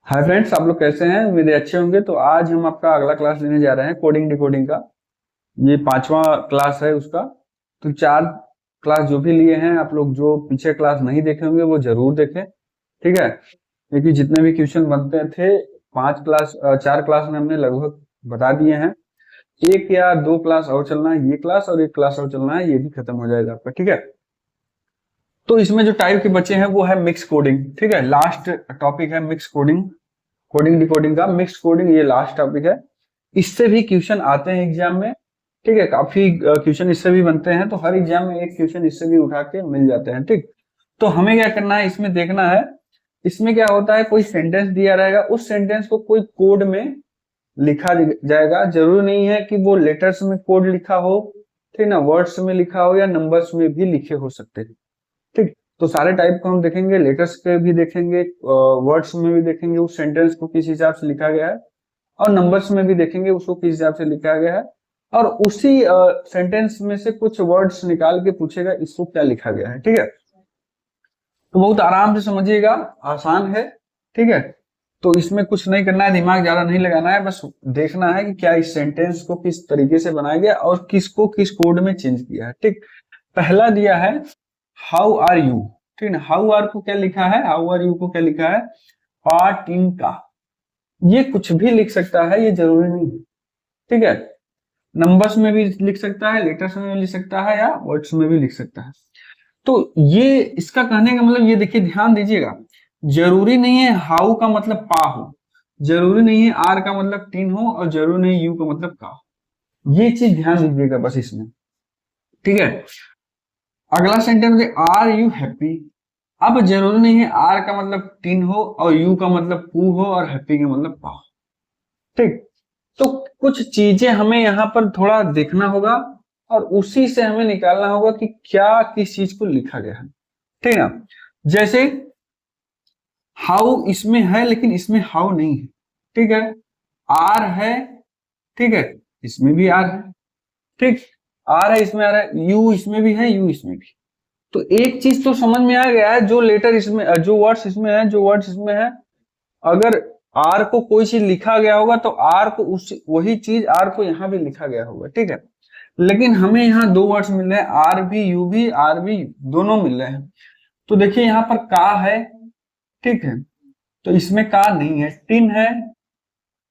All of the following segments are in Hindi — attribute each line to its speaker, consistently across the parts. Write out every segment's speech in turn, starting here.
Speaker 1: हाय फ्रेंड्स, आप लोग कैसे हैं? मेरे अच्छे होंगे। तो आज हम आपका अगला क्लास लेने जा रहे हैं कोडिंग डिकोडिंग का। ये पांचवा क्लास है उसका। तो चार क्लास जो भी लिए हैं आप लोग, जो पीछे क्लास नहीं देखे होंगे वो जरूर देखें, ठीक है? क्योंकि जितने भी क्वेश्चन बनते थे चार क्लास में हमने लगभग बता दिए हैं। एक या दो क्लास और चलना है, ये क्लास और एक क्लास और चलना है, ये भी खत्म हो जाएगा आपका, ठीक है? तो इसमें जो टाइप के बच्चे हैं वो है मिक्स कोडिंग, ठीक है? लास्ट टॉपिक है मिक्स कोडिंग, कोडिंग डिकोडिंग का मिक्स कोडिंग, ये लास्ट टॉपिक है। इससे भी क्वेश्चन आते हैं एग्जाम में, ठीक है? काफी क्वेश्चन इससे भी बनते हैं, तो हर एग्जाम में एक क्वेश्चन इससे भी उठा के मिल जाते हैं, ठीक? तो हमें क्या करना है, इसमें देखना है। इसमें क्या होता है, कोई सेंटेंस दिया रहेगा, उस सेंटेंस को कोई कोड में लिखा जाएगा। जरूरी नहीं है कि वो लेटर्स में कोड लिखा हो, ठीक ना, वर्ड्स में लिखा हो या नंबर्स में भी लिखे हो सकते हैं, ठीक? तो सारे टाइप को हम देखेंगे, लेटर्स के भी देखेंगे, वर्ड्स में भी देखेंगे उस सेंटेंस को किस हिसाब से लिखा गया है, और नंबर्स में भी देखेंगे उसको किस हिसाब से लिखा गया है। और उसी सेंटेंस में से कुछ वर्ड्स निकाल के पूछेगा इसको क्या लिखा गया है, ठीक है? तो बहुत आराम से समझिएगा, आसान है, ठीक है? तो इसमें कुछ नहीं करना है, दिमाग ज्यादा नहीं लगाना है, बस देखना है कि क्या इस सेंटेंस को किस तरीके से बनाया गया और किसको किस कोड में चेंज किया है, ठीक? पहला दिया है हाउ आर यू, ठीक है? हाउ आर को क्या लिखा है, हाउ आर यू को क्या लिखा है, पार्ट इन का। ये कुछ भी लिख सकता है, ये जरूरी नहीं है, ठीक है? नंबर्स में भी लिख सकता है, लेटर्स में भी लिख सकता है, या वर्ड्स में भी लिख सकता है। तो ये इसका कहने का मतलब, ये देखिए ध्यान दीजिएगा, जरूरी नहीं है हाउ का मतलब पा हो, जरूरी नहीं है आर का मतलब टीन हो, और जरूरी नहीं यू का मतलब का हो। ये चीज ध्यान दीजिएगा बस इसमें, ठीक है? अगला सेंटेंस है आर यू हैप्पी। अब जरूरी नहीं है आर का मतलब टीन हो और यू का मतलब पू हो और हैप्पी का मतलब पा हो, ठीक? तो कुछ चीजें हमें यहाँ पर थोड़ा देखना होगा और उसी से हमें निकालना होगा कि क्या किस चीज को लिखा गया है, ठीक है ना? जैसे हाउ इसमें है लेकिन इसमें हाउ नहीं है, ठीक है? आर है, ठीक है, इसमें भी आर है, ठीक? आर है इसमें, आर है, यू इसमें भी है, यू इसमें भी। तो एक चीज तो समझ में आ गया है, जो लेटर इसमें, जो वर्ड्स इसमें है, जो वर्ड्स इसमें है, अगर आर को कोई चीज लिखा गया होगा तो आर को उस वही चीज आर को यहाँ भी लिखा गया होगा, ठीक है? लेकिन हमें यहाँ दो वर्ड्स मिल रहे हैं, आर भी यू भी, आर भी दोनों मिल रहे हैं। तो देखिए यहाँ पर का है, ठीक है, तो इसमें का नहीं है, टिन है,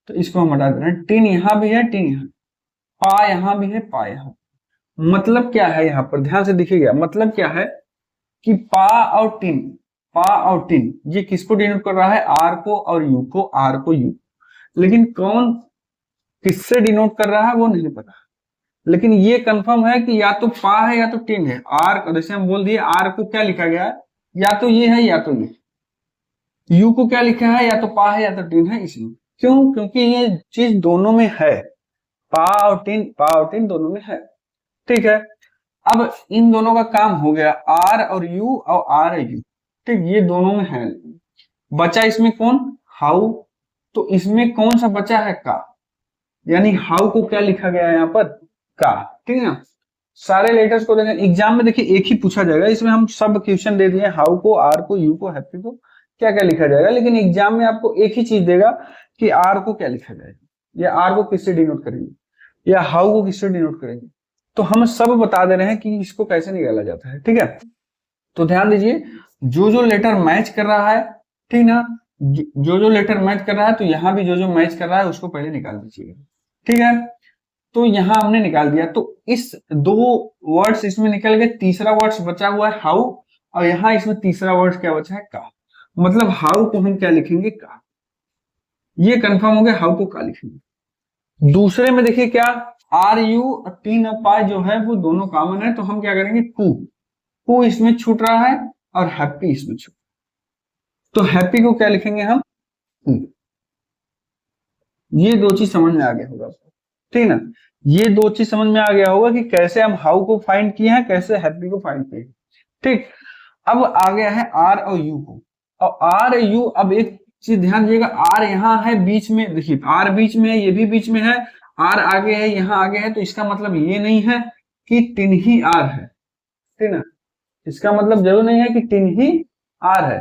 Speaker 1: तो इसको हम हटा दे रहे हैं। टिन यहाँ भी है, टिन यहाँ, पा यहाँ भी है, पा यहाँ। मतलब क्या है, यहाँ पर ध्यान से देखिएगा, मतलब क्या है कि पा और टिन, पा और टिन ये किसको डिनोट कर रहा है, आर को और यू को, आर को यू। लेकिन कौन किससे डिनोट कर रहा है वो नहीं पता, लेकिन ये कंफर्म है कि या तो पा है या तो टिन है। आर जैसे हम बोल दिए, आर को क्या लिखा गया है, या तो ये है या तो ये। यू को क्या लिखा है, या तो पा है या तो टिन है, इसलिए। क्यों? क्योंकि ये चीज दोनों में है, पा और टिन, पा और टिन दोनों में है, ठीक है? अब इन दोनों का काम हो गया, आर और यू और आर यू, ठीक, ये दोनों में है। बचा इसमें कौन, हाउ। तो इसमें कौन सा बचा है, का, यानी हाउ को क्या लिखा गया है यहाँ पर, का, ठीक है ना? सारे लेटर्स को देखें एग्जाम में, देखिए एक ही पूछा जाएगा, इसमें हम सब क्वेश्चन दे दिए, हाउ को, आर को, यू को, हैप्पी को, क्या क्या लिखा जाएगा, लेकिन एग्जाम में आपको एक ही चीज देगा कि आर को क्या लिखा जाएगा, या आर को किससे डिनोट करेंगे, या हाउ को किससे डिनोट करेंगे। तो हम सब बता दे रहे हैं कि इसको कैसे निकाला जाता है, ठीक है? तो ध्यान दीजिए, जो जो लेटर मैच कर रहा है, ठीक ना, जो जो लेटर मैच कर रहा है, तो यहाँ भी जो जो मैच कर रहा है उसको पहले निकाल दीजिएगा, ठीक है? तो यहाँ हमने निकाल दिया, तो इस दो वर्ड्स इसमें निकल गए, तीसरा वर्ड्स बचा हुआ है हाउ, और यहाँ इसमें तीसरा वर्ड क्या बचा है, का। मतलब हाउ को हम क्या लिखेंगे, का। ये कंफर्म हो गया, हाउ को का लिखेंगे। दूसरे में देखिए क्या, आर यू और टीन और पाई जो है वो दोनों कॉमन है, तो हम क्या करेंगे, टू, टू इसमें छूट रहा है और हैप्पी इसमें छूट, तो हैप्पी को क्या लिखेंगे हम, टू। ये दो चीज समझ में आ गया होगा, ठीक ना? ये दो चीज समझ में आ गया होगा कि कैसे हम हाउ को फाइंड किए हैं, कैसे हैप्पी को फाइंड किए, ठीक? अब आ गया है आर और यू को, और आर यू, अब एक चीज ध्यान दीजिएगा, आर यहाँ है बीच में, देखिए आर बीच में है, ये भी बीच में है, आर आगे है, यहाँ आगे है, तो इसका मतलब ये नहीं है कि टिन ही आर है, ठीक ना? इसका मतलब जरूर नहीं है कि टिन ही आर है,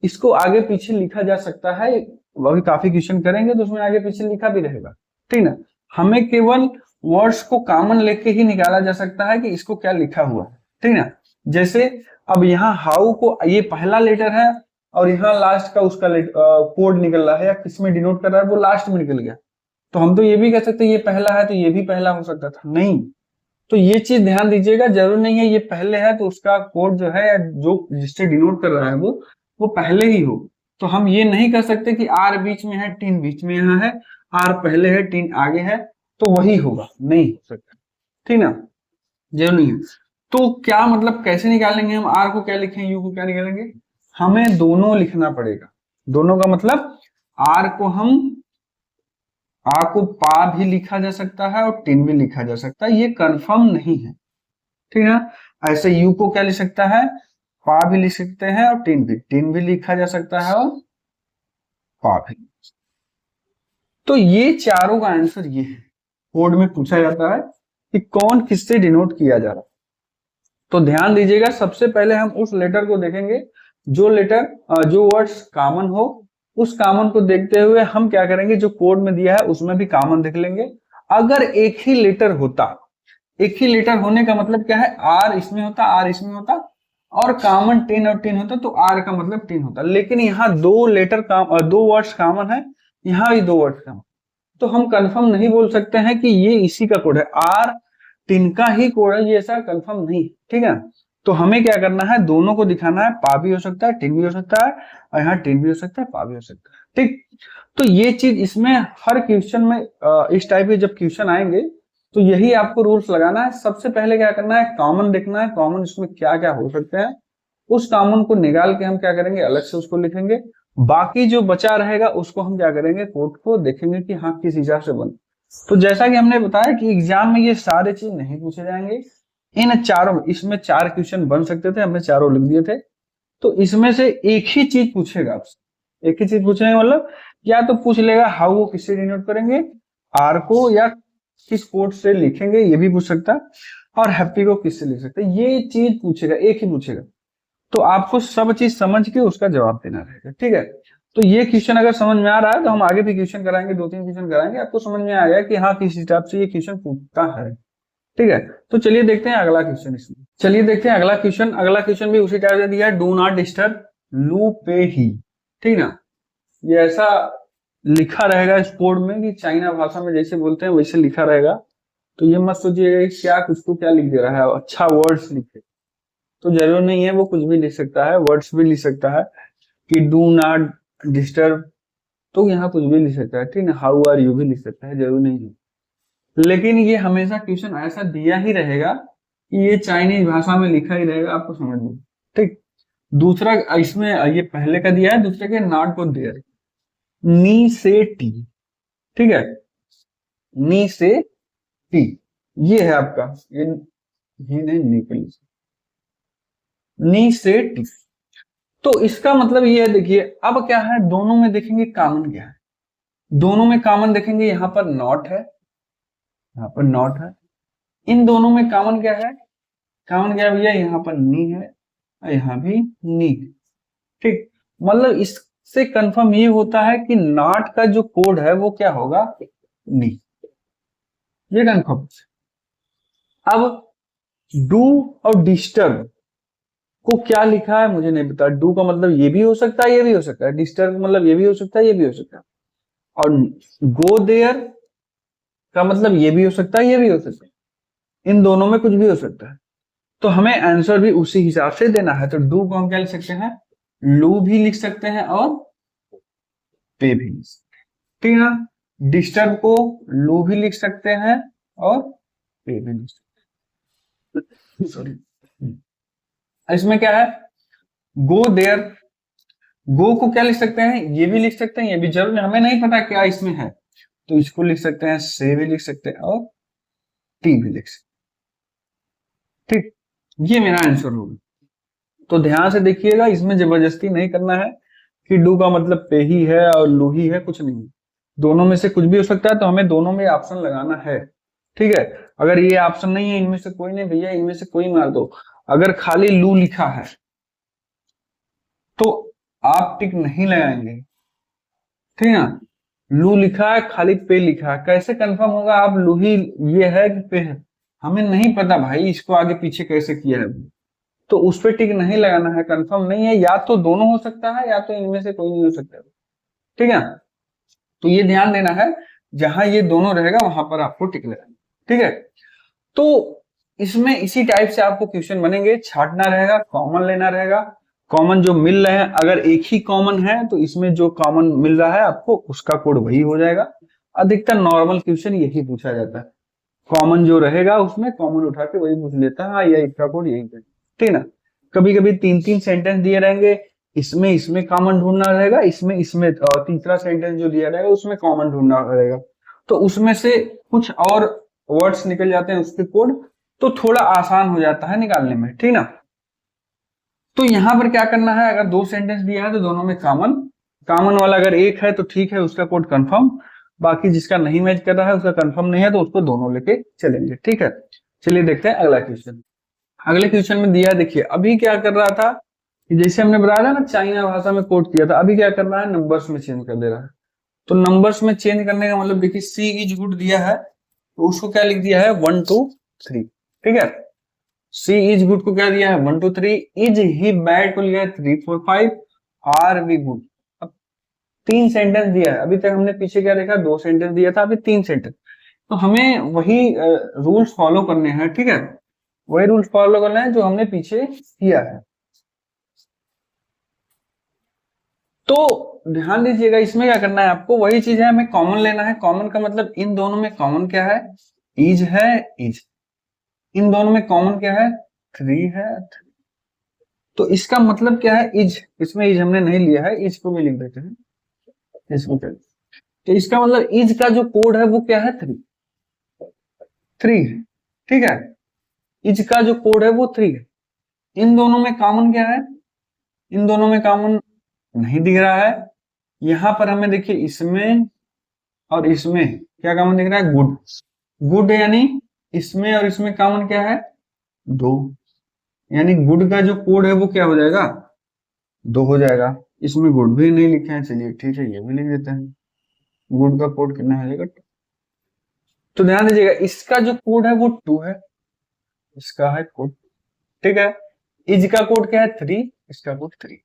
Speaker 1: इसको आगे पीछे लिखा जा सकता है, वही काफी क्वेश्चन करेंगे तो उसमें आगे पीछे लिखा भी रहेगा, ठीक ना। हमें केवल वर्ड्स को कॉमन लेके ही निकाला जा सकता है कि इसको क्या लिखा हुआ है, ठीक ना। जैसे अब यहाँ हाउ को ये पहला लेटर है और यहाँ लास्ट का उसका कोड निकल रहा है या किसमें डिनोट कर रहा है वो लास्ट में निकल गया, तो हम तो ये भी कह सकते हैं ये पहला है तो ये भी पहला हो सकता था, नहीं। तो ये चीज ध्यान दीजिएगा, जरूर नहीं है ये पहले है तो उसका कोड जो है जो जिससे डिनोट कर रहा है वो पहले ही हो। तो हम ये नहीं कर सकते कि आर बीच में है टीन बीच में यहाँ है, आर पहले है टीन आगे है तो वही होगा, नहीं हो सकता, ठीक ना, जरूर नहीं है। तो क्या मतलब कैसे निकालेंगे हम, आर को क्या लिखेंगे यू को क्या निकालेंगे, हमें दोनों लिखना पड़ेगा। दोनों का मतलब आर को पा भी लिखा जा सकता है और टिन भी लिखा जा सकता है, ये कंफर्म नहीं है, ठीक है। ऐसे यू को क्या लिख सकता है, पा भी लिख सकते हैं और टिन भी लिखा जा सकता है और पा भी। तो ये चारों का आंसर ये है, कोड में पूछा जाता है कि कौन किससे डिनोट किया जा रहा है। तो ध्यान दीजिएगा, सबसे पहले हम उस लेटर को देखेंगे जो वर्ड्स कॉमन हो, उस कॉमन को देखते हुए हम क्या करेंगे, जो कोड में दिया है उसमें भी कॉमन देख लेंगे। अगर एक ही लेटर होने का मतलब क्या है, आर इसमें होता और कॉमन टिन और टिन होता तो आर का मतलब टिन होता, लेकिन यहाँ दो वर्ड्स कॉमन है, यहाँ भी दो वर्ड्स कॉमन, तो हम कंफर्म नहीं बोल सकते हैं कि ये इसी का कोड है, आर टिन का ही कोड है, ये ऐसा कंफर्म नहीं, ठीक है। तो हमें क्या करना है, दोनों को दिखाना है, पा भी हो सकता है टिन भी हो सकता है और यहाँ टिन भी हो सकता है पा भी हो सकता है, ठीक। तो ये चीज इसमें हर क्वेश्चन में इस टाइप के जब क्वेश्चन आएंगे तो यही आपको रूल्स लगाना है। सबसे पहले क्या करना है, कॉमन देखना है, कॉमन इसमें क्या क्या हो सकते हैं, उस कॉमन को निकाल के हम क्या करेंगे, अलग से उसको लिखेंगे। बाकी जो बचा रहेगा उसको हम क्या करेंगे, कोड को देखेंगे कि हाँ किस हिसाब से बन। तो जैसा कि हमने बताया कि एग्जाम में ये सारे चीज नहीं पूछे जाएंगे, इन चारों इसमें 4 क्वेश्चन बन सकते थे, हमने चारों लिख दिए थे। तो इसमें से एक ही चीज पूछेगा आपसे, एक ही चीज पूछने का मतलब या तो पूछ लेगा हाउ को किससे डिनोट करेंगे, आर को या किस कोड से लिखेंगे ये भी पूछ सकता है, और हैप्पी को किससे लिख सकते हैं, ये चीज पूछेगा, एक ही पूछेगा। तो आपको सब चीज समझ के उसका जवाब देना रहेगा, ठीक है। तो ये क्वेश्चन अगर समझ में आ रहा है तो हम आगे भी क्वेश्चन कराएंगे, 2-3 क्वेश्चन कराएंगे, आपको समझ में आ गया कि हाँ किस हिसाब से ये क्वेश्चन पूछता है, ठीक है। तो चलिए देखते हैं अगला क्वेश्चन इसमें, चलिए देखते हैं अगला क्वेश्चन भी उसी टाइप से दिया है, डू नॉट डिस्टर्ब लू पे ही, ठीक ना। ये ऐसा लिखा रहेगा इस कोड में कि चाइना भाषा में जैसे बोलते हैं वैसे लिखा रहेगा, तो ये मत सोचिएगा कि क्या कुछ को क्या लिख दे रहा है, अच्छा वर्ड्स लिखे, तो जरूर नहीं है, वो कुछ भी लिख सकता है, वर्ड्स भी लिख सकता है कि डू नॉट डिस्टर्ब, तो यहाँ कुछ भी लिख सकता है, ठीक है। हाउ आर यू भी लिख सकता है, जरूर नहीं है, लेकिन ये हमेशा क्वेश्चन ऐसा दिया ही रहेगा कि ये चाइनीज भाषा में लिखा ही रहेगा, आपको समझ में, ठीक। दूसरा इसमें ये पहले का दिया है, दूसरे के नॉट को देयर, नी से टी, ठीक है, नी से टी, ये है आपका, ये नहीं निकली, नी से टी। तो इसका मतलब ये है, देखिए अब क्या है, दोनों में देखेंगे कॉमन क्या है, दोनों में कॉमन देखेंगे, यहाँ पर नॉट है, यहाँ पर नॉट है, इन दोनों में कॉमन क्या है, कॉमन क्या भैया, यहाँ पर नी है और यहाँ भी नी, ठीक। मतलब इससे कंफर्म ये होता है कि नॉट का जो कोड है वो क्या होगा, नी, ये कंफर्म। अब डू और डिस्टर्ब को क्या लिखा है मुझे नहीं पता, डू का मतलब ये भी हो सकता है ये भी हो सकता है, डिस्टर्ब का मतलब ये भी हो सकता है ये भी हो सकता है, और गो देयर का मतलब ये भी हो सकता है ये भी हो सकता है, इन दोनों में कुछ भी हो सकता है। तो हमें आंसर भी उसी हिसाब से देना है, तो डू को हम क्या लिख सकते हैं, लू भी लिख सकते हैं और पे भी लिख सकते हैं, ठीक है ना। डिस्टर्ब को लू भी लिख सकते हैं और पे भी लिख सकते हैं, सॉरी। इसमें क्या है, गो देयर, गो को क्या लिख सकते हैं, ये भी लिख सकते हैं ये भी, जरूर हमें नहीं पता क्या इसमें है, तो इसको लिख सकते हैं, से भी लिख सकते हैं और टी भी लिख सकते हैं, ठीक। ये मेरा आंसर होगा। तो ध्यान से देखिएगा, इसमें जबरदस्ती नहीं करना है कि डू का मतलब पे ही है और लू ही है, कुछ नहीं, दोनों में से कुछ भी हो सकता है, तो हमें दोनों में ऑप्शन लगाना है, ठीक है। अगर ये ऑप्शन नहीं है, इनमें से कोई नहीं भैया, इनमें से कोई मार दो, अगर खाली लू लिखा है तो आप टिक नहीं लगाएंगे, ठीक है ना। लू लिखा है, खाली पे लिखा है, कैसे कंफर्म होगा आप लू ही ये है कि पे है? हमें नहीं पता भाई इसको आगे पीछे कैसे किया है, तो उस पर टिक नहीं लगाना है, कंफर्म नहीं है, या तो दोनों हो सकता है या तो इनमें से कोई नहीं हो सकता, ठीक है। तो ये ध्यान देना है, जहां ये दोनों रहेगा वहां पर आपको टिक लगाना, ठीक है। तो इसमें इसी टाइप से आपको क्वेश्चन बनेंगे, छांटना रहेगा, कॉमन लेना रहेगा, कॉमन जो मिल रहे हैं, अगर एक ही कॉमन है तो इसमें जो कॉमन मिल रहा है आपको उसका कोड वही हो जाएगा। अधिकतर नॉर्मल क्वेश्चन यही पूछा जाता है, कॉमन जो रहेगा उसमें कॉमन उठा के वही पूछ लेता है, हाँ ये इसका कोड यही है, ठीक ना। कभी कभी 3-3 सेंटेंस दिए रहेंगे, इसमें इसमें कॉमन ढूंढना रहेगा, इसमें इसमें तीसरा सेंटेंस जो दिया रहेगा उसमें कॉमन ढूंढना रहेगा, तो उसमें से कुछ और वर्ड्स निकल जाते हैं उसके कोड, तो थोड़ा आसान हो जाता है निकालने में, ठीक ना। तो यहां पर क्या करना है, अगर 2 सेंटेंस दिया है तो दोनों में कॉमन, कॉमन वाला अगर एक है तो ठीक है उसका कोड कंफर्म, बाकी जिसका नहीं मैच कर रहा है उसका कंफर्म नहीं है तो उसको दोनों लेके चलेंगे, ठीक है। चलिए देखते हैं अगला क्वेश्चन। अगले क्वेश्चन में दिया है, देखिए अभी क्या कर रहा था कि जैसे हमने बताया था ना चाइना भाषा में कोड किया था, अभी क्या कर रहा है नंबर्स में चेंज कर दे रहा है। तो नंबर्स में चेंज करने का मतलब देखिए सी इज गुड दिया है तो उसको क्या लिख दिया है 1 2 3, ठीक है। सी इज गुड को क्या दिया है 1 2 3, इज ही बैड को लिया है 3 4 5, आर वी गुड। अब 3 सेंटेंस दिया है, अभी तक हमने पीछे क्या देखा 2 सेंटेंस दिया था, अभी 3 सेंटेंस, तो हमें वही रूल्स फॉलो करने हैं, ठीक है, वही रूल्स फॉलो करना है जो हमने पीछे किया है। तो ध्यान दीजिएगा इसमें क्या करना है आपको, वही चीज है, हमें कॉमन लेना है। कॉमन का मतलब इन दोनों में कॉमन क्या है, इज है, इज, इन दोनों में कॉमन क्या है 3 है 3। तो इसका मतलब क्या है इज, इसमें इज हमने नहीं लिया है, इज को भी लिख देते हैं इसको क्या, तो इसका मतलब इज का जो कोड है वो क्या है 3 3 है, ठीक है। इज का जो कोड है वो 3 है। इन दोनों में कॉमन क्या है, इन दोनों में कॉमन नहीं दिख रहा है, यहां पर हमें देखिए इसमें और इसमें क्या कॉमन दिख रहा है गुड, गुड यानी इसमें और इसमें कॉमन क्या है 2, यानी गुड का जो कोड है वो क्या हो जाएगा 2 हो जाएगा। इसमें गुड भी नहीं लिखे हैं, चलिए ठीक है ये भी लिख देते हैं, गुड का कोड कितना हो जाएगा 2। तो ध्यान दीजिएगा इसका जो कोड है वो 2 है, इसका है कोड, ठीक है। इज का कोड क्या है 3, इसका कोड 3।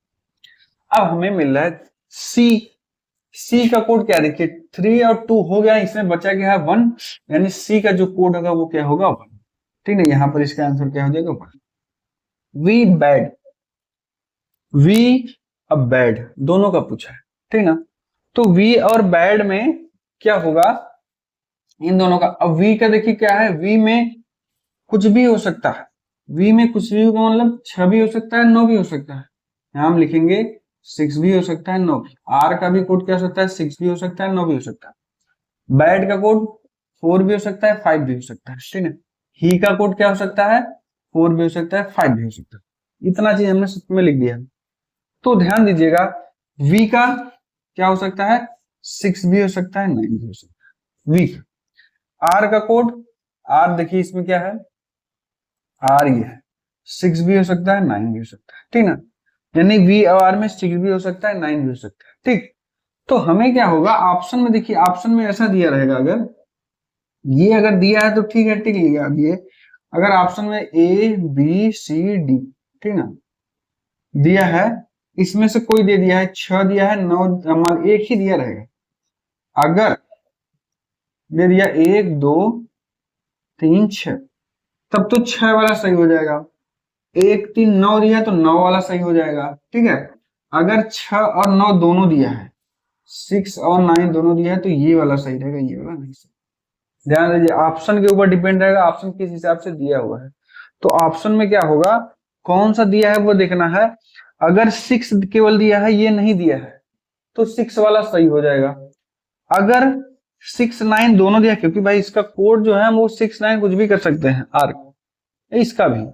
Speaker 1: अब हमें मिल रहा है सी, सी का कोड क्या देखिए 3 और 2 हो गया, इसमें बचा गया है 1, यानी सी का जो कोड होगा वो क्या होगा 1, ठीक है। यहाँ पर इसका आंसर क्या हो जाएगा 1। वी बैड, वी अब बैड दोनों का पूछा है, ठीक ना। तो वी और बैड में क्या होगा इन दोनों का, अब वी का देखिए क्या है, वी में कुछ भी हो सकता है, वी में कुछ भी का मतलब 6 भी हो सकता है 9 भी हो सकता है, यहां हम लिखेंगे 6 भी हो सकता है 9 भी। आर का भी कोड क्या हो सकता है 6 भी हो सकता है 9 भी हो सकता है। बैड का कोड 4 भी हो सकता है 5 भी हो सकता है, ठीक है। ही का कोड क्या हो सकता है 4 भी हो सकता है 5 भी हो सकता है, इतना चीज हमने सब में लिख दिया। तो ध्यान दीजिएगा वी का क्या हो सकता है 6 भी हो सकता है 9 भी हो सकता है वी का। आर का कोड, आर देखिए इसमें क्या है आर ये है 6 भी हो सकता है 9 भी हो सकता है, ठीक ना। यानी वी और आर में 6 भी हो सकता है 9 भी हो सकता है, ठीक। तो हमें क्या होगा ऑप्शन में, देखिए ऑप्शन में ऐसा दिया रहेगा, अगर ये अगर दिया है तो ठीक है टिक लिया, अब ये अगर ऑप्शन में ए बी सी डी, ठीक ना, दिया है, इसमें से कोई दे दिया है 6 दिया है 9, मान एक ही दिया रहेगा, अगर दे दिया 1 2 3 6, तब तो 6 वाला सही हो जाएगा। 1 3 9 दिया है तो 9 वाला सही हो जाएगा, ठीक है। अगर 6 और 9 दोनों दिया है, 6 और 9 दोनों दिया है तो ये वाला सही रहेगा, ये वाला नहीं सही। ध्यान दीजिए ऑप्शन के ऊपर डिपेंड रहेगा, ऑप्शन किस हिसाब से दिया हुआ है। तो ऑप्शन में क्या होगा, कौन सा दिया है वो देखना है। अगर 6 केवल दिया है ये नहीं दिया है तो 6 वाला सही हो जाएगा। अगर 6 9 दोनों दिया, क्योंकि भाई इसका कोड जो है वो 6 9 कुछ भी कर सकते हैं, आर इसका भी,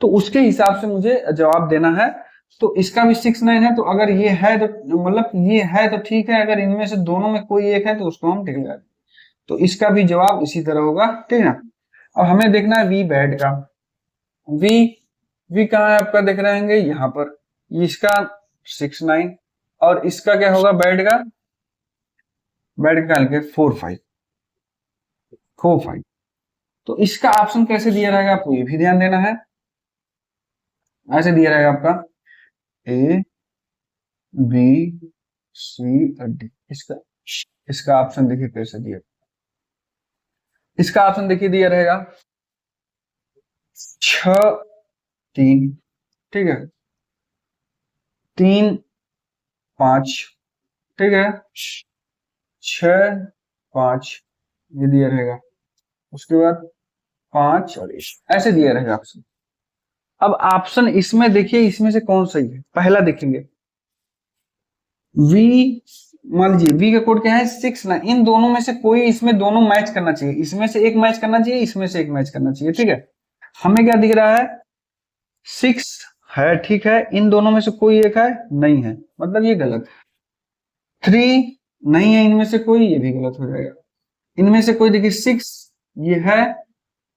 Speaker 1: तो उसके हिसाब से मुझे जवाब देना है। तो इसका भी 6 9 है, तो अगर ये है तो मतलब ये है तो ठीक है, अगर इनमें से दोनों में कोई एक है तो उसको हम टिक लगा दें। तो इसका भी जवाब इसी तरह होगा, ठीक है। अब हमें देखना है वी बैड का, वी वी कहाँ है आपका देख रहे हैं यहाँ पर, इसका 6 9, और इसका क्या होगा बेड का, बेड का हल्के 4 5 4 5। तो इसका ऑप्शन कैसे दिया रहेगा आपको ये भी ध्यान देना है। ऐसे दिया रहेगा आपका ए बी सी और डी। इसका इसका ऑप्शन देखिए कैसे दिया, इसका ऑप्शन देखिए दिया रहेगा 6 3, ठीक है, 3 5, ठीक है, 6 5 ये दिया रहेगा, उसके बाद 5 और ऐसे दिया रहेगा ऑप्शन। अब ऑप्शन इसमें देखिए इसमें से कौन सही है, पहला देखेंगे वी, मान लीजिए वी का कोड क्या है 6 9, इन दोनों में से कोई इसमें दोनों मैच करना चाहिए, इसमें से एक मैच करना चाहिए, इसमें से एक मैच करना चाहिए, ठीक है। हमें क्या दिख रहा है 6 है, ठीक है, इन दोनों में से कोई एक है नहीं है, मतलब ये गलत। 3 नहीं है इनमें से कोई, ये भी गलत हो जाएगा। इनमें से कोई देखिए 6 ये है,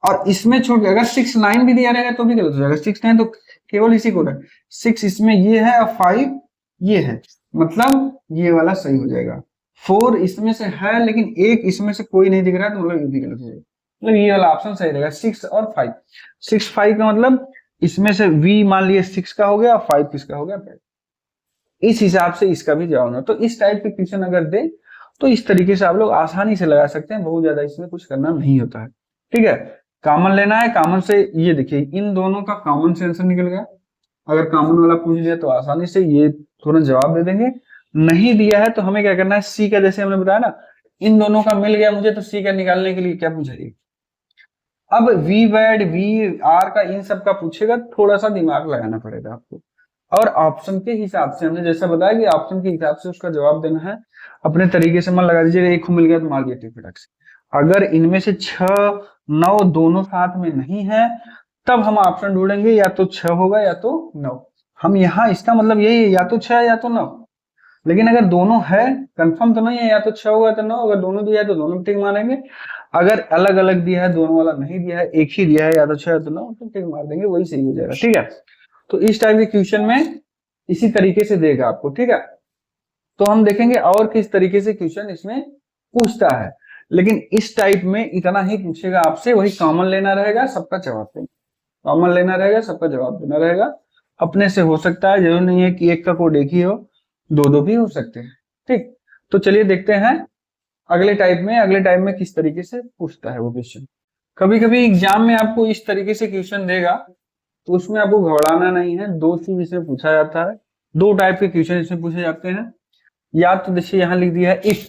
Speaker 1: और इसमें छोड़ के अगर 6 9 भी दिया रहेगा तो भी गलत हो जाएगा। 6 9 तो केवल इसी को है, 6 इसमें ये है और 5 ये है, मतलब ये वाला सही हो जाएगा। 4 इसमें से है लेकिन एक इसमें से कोई नहीं दिख रहा है, तो मतलब ये भी गलत हो जाएगा, मतलब ये वाला ऑप्शन सही रहेगा 6 और 5। 6 5 का मतलब इसमें से v मान लिया 6 का हो गया, 5 किसका हो गया 5। इस हिसाब से इसका भी जवाब होना। तो इस टाइप के क्वेश्चन अगर दे तो इस तरीके से आप लोग आसानी से लगा सकते हैं, बहुत ज्यादा इसमें कुछ करना नहीं होता है, ठीक है। कॉमन लेना है, कॉमन से ये देखिए इन दोनों का कॉमन से आंसर निकल गया। अगर कॉमन वाला पूछ लिया तो आसानी से ये तुरंत जवाब दे देंगे। नहीं दिया है तो हमें क्या करना है, सी का जैसे हमने बताया ना, इन दोनों का मिल गया मुझे, तो सी का निकालने के लिए क्या पूछेगी, अब वी वेड वी आर का इन सब का पूछेगा, थोड़ा सा दिमाग लगाना पड़ेगा आपको। और ऑप्शन के हिसाब से हमने जैसा बताया कि ऑप्शन के हिसाब से उसका जवाब देना है अपने तरीके से। मन लगा दीजिएगा एक को मिल गया तो मार दिया फटाक से। अगर इनमें से 6 9 दोनों साथ में नहीं है तब हम ऑप्शन ढूंढेंगे, या तो 6 होगा या तो 9। हम यहाँ इसका मतलब यही है, या तो 6 या तो 9। लेकिन अगर दोनों है कंफर्म तो नहीं है, या तो 6 होगा तो 9, अगर दोनों दिया है तो दोनों टिक मारेंगे। अगर अलग अलग दिया है, दोनों वाला नहीं दिया है, एक ही दिया है या तो 6 या तो 9, तो टिक मार देंगे, वही सही हो जाएगा, ठीक है। तो इस टाइप के क्वेश्चन में इसी तरीके से देगा आपको, ठीक है। तो हम देखेंगे और किस तरीके से क्वेश्चन इसमें पूछता है, लेकिन इस टाइप में इतना ही पूछेगा आपसे, वही कॉमन लेना रहेगा, सबका जवाब देना, कॉमन लेना रहेगा, सबका जवाब देना रहेगा। अपने से हो सकता है, जरूर नहीं है कि एक का कोड एक ही हो, दो दो भी हो सकते हैं, ठीक। तो चलिए देखते हैं अगले टाइप में किस तरीके से पूछता है वो क्वेश्चन। कभी कभी एग्जाम में आपको इस तरीके से क्वेश्चन देगा तो उसमें आपको घबराना नहीं है। दो चीज इसमें पूछा जाता है, दो टाइप के क्वेश्चन इसमें पूछे जाते हैं। या तो देखिए यहाँ लिख दिया है if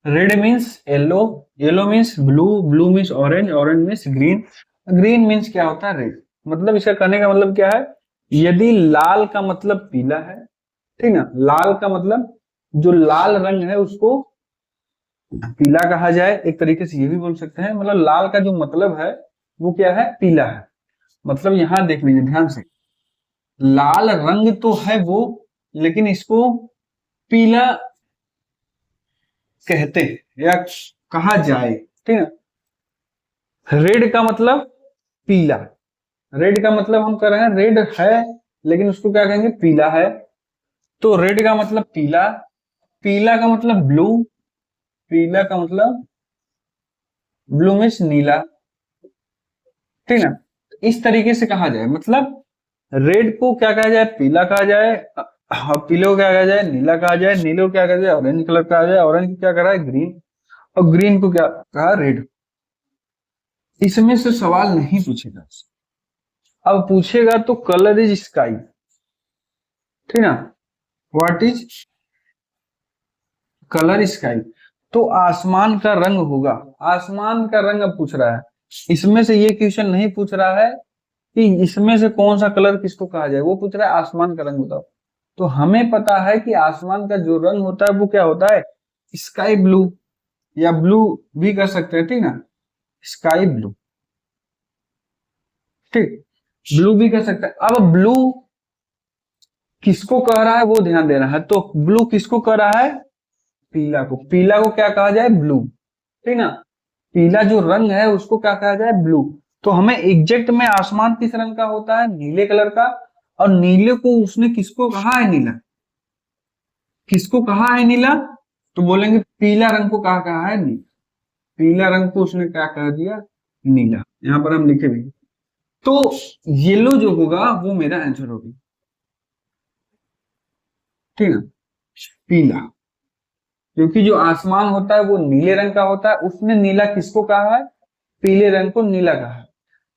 Speaker 1: red means yellow, yellow means blue, blue means orange, orange means green, green means क्या होता है रेड। मतलब इसका कहने का मतलब क्या है, यदि लाल का मतलब पीला है, ठीक ना, लाल का मतलब जो लाल रंग है उसको पीला कहा जाए, एक तरीके से ये भी बोल सकते हैं। मतलब लाल का जो मतलब है वो क्या है, पीला है। मतलब यहां देख लीजिए ध्यान से, लाल रंग तो है वो, लेकिन इसको पीला कहते हैं या कहा जाए, ठीक है। रेड का मतलब पीला, रेड का मतलब हम कह रहे हैं रेड है लेकिन उसको क्या कहेंगे, पीला है। तो रेड का मतलब पीला, पीला का मतलब ब्लू, पीला का मतलब ब्लू मीन्स नीला, ठीक ना। इस तरीके से कहा जाए, मतलब रेड को क्या कहा जाए, पीला कहा जाए, पीले को क्या कहा जाए, नीला कहा जाए, नीले को क्या कहा जाए, ऑरेंज कलर कहा जाए, ऑरेंज को क्या कहा है, ग्रीन, और ग्रीन को क्या कहा, रेड। इसमें से सवाल नहीं पूछेगा। अब पूछेगा तो कलर इज स्काई, ठीक ना, व्हाट इज कलर स्काई, तो आसमान का रंग होगा। आसमान का रंग अब पूछ रहा है, इसमें से ये क्वेश्चन नहीं पूछ रहा है कि इसमें से कौन सा कलर किसको कहा जाए, वो पूछ रहा है आसमान का रंग बताओ। तो हमें पता है कि आसमान का जो रंग होता है वो क्या होता है, स्काई ब्लू, या ब्लू भी कर सकते हैं, ठीक ना, स्काई ब्लू, ठीक, ब्लू भी कर सकते हैं। अब ब्लू किसको कह रहा है वो ध्यान देना है। तो ब्लू किसको कह रहा है, पीला को, पीला को क्या कहा जाए, ब्लू, ठीक ना, पीला जो रंग है उसको क्या कहा जाए, ब्लू। तो हमें एग्जैक्ट में आसमान किस रंग का होता है, नीले कलर का, और नीले को उसने किसको कहा है, नीला, किसको कहा है नीला? तो बोलेंगे पीला रंग को कहा है नीला। पीला रंग को उसने क्या कह दिया? नीला। यहां पर हम लिखे भी, तो येलो जो होगा वो मेरा आंसर होगी, ठीक है। पीला, क्योंकि जो आसमान होता है वो नीले रंग का होता है, उसने नीला किसको कहा है? पीले रंग को नीला कहा है।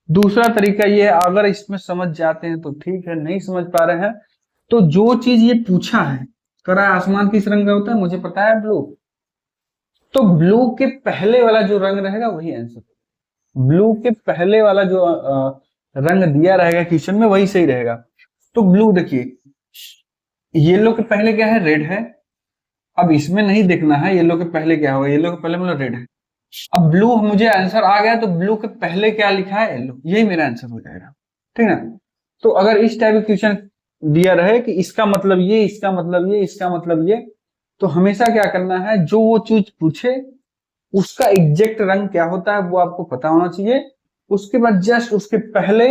Speaker 1: दूसरा तरीका ये है, अगर इसमें समझ जाते हैं तो ठीक है, नहीं समझ पा रहे हैं तो जो चीज ये पूछा है, करा आसमान किस रंग का होता है, मुझे पता है ब्लू, तो ब्लू के पहले वाला जो रंग रहेगा वही आंसर। ब्लू के पहले वाला जो रंग दिया रहेगा क्वेश्चन में वही सही रहेगा। तो ब्लू देखिए, येलो के पहले क्या है? रेड है। अब इसमें नहीं देखना है येलो के पहले क्या होगा, येलो के पहले मतलब रेड है। अब ब्लू मुझे आंसर आ गया, तो ब्लू के पहले क्या लिखा है? येलो, यही मेरा आंसर हो जाएगा, ठीक है। तो अगर इस टाइप का क्वेश्चन दिया रहे कि इसका मतलब ये, इसका मतलब ये, इसका मतलब ये, तो हमेशा क्या करना है, जो वो चीज पूछे उसका एग्जैक्ट रंग क्या होता है वो आपको पता होना चाहिए। उसके बाद जस्ट उसके पहले